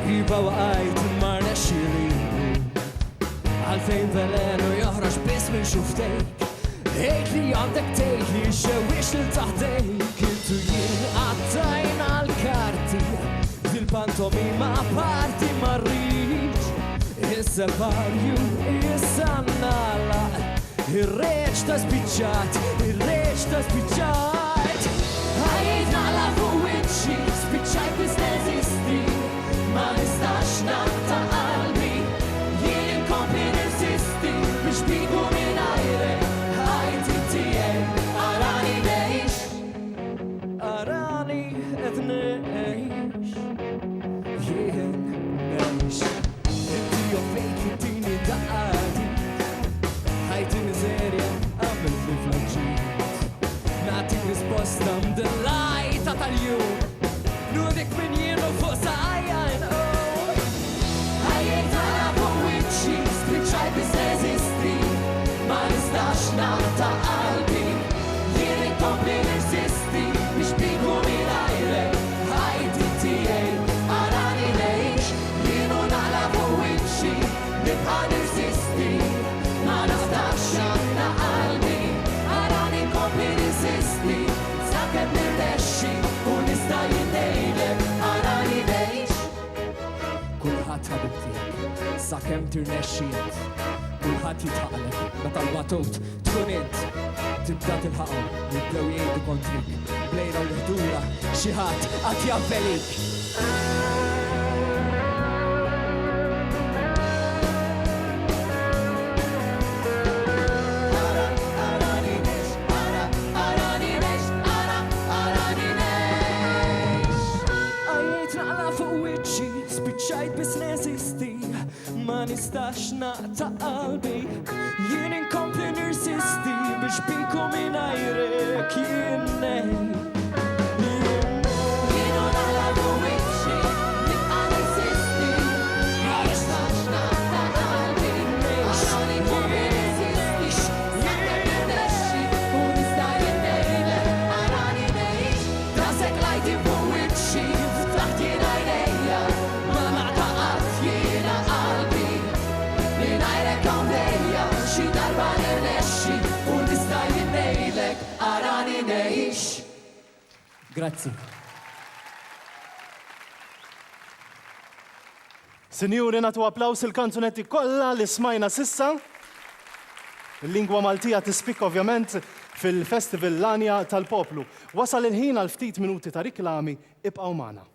Iba waqajt marna xiriru Għalfejn velenu joħroġ bis minn xuftejk Ejk li għandek tejk li xewix l-taħdejk Intu jien għattajna l-karti Dil-pantomima parti marriċ Is-separju, is-sannala Ir-reċ ta' spiċċat, ir-reċ ta' spiċċat Għajt naqla fuq wiċċi, spiċċajt bis neżisti Ma nistax naqta' qalbi Jien inkompli nirsisti biex biku minn ajre Ħajti tiegħi arani ngħix Arani qed ngħix Jien ngħix Inti joffejk intini daqati Ħajti miżerja għamilt li fl-ġid Nagħtik risposta mdillajta tal-jum Nudik minn jien u fuq sajja Ħajjejt għala fuq wiċċi Spiċċaj bis neżisti Ma nistax naqta' qalbi Jien inkompli nirsisti biex biku minn ajre Ħajti tiegħi arani ngħix Jienu naqla fuq wiċċi nibqa' nirsisti Ma nistax naqta' qalbi arani nkompli nirsisti Sakemm nirnexxi u nista' jindejlek arani ngħix Kulħadd ħabib tiegħek sakemm tirnexxi int Kulħadd jitħaqlek meta l-batut tkun int Tibda tilħaqhom jibdew jgħidu kontrik Blejra u l-ħdura xi ħadd qatt jaffelik Spiċċajt bis neżisti Ma nistax naqta' qalbi Jien inkompli nirsisti biex biku minn ajrek jien Jienu naqla fuq wiċċi nibqa' nirsisti Ma nistax naqta' qalbi Arani nkompli nirsisti Sakemm nirnexxi u nista' jindejlek arani ngħix Rasek lajti fuq wiċċi ftaħt jien għajnejja Xi darba nirnexxi u nista' jindejlek arani ngħix Grazzi. Sinjuri, nagħtu applaws il-kanzunetti kollha li smajna sissa. Il-lingwa Maltija tispikka ovvjament fil-Festival Lanja tal-Poplu. Wasal il-ħin għal ftit minuti ta' riklami ibqgħu magħna.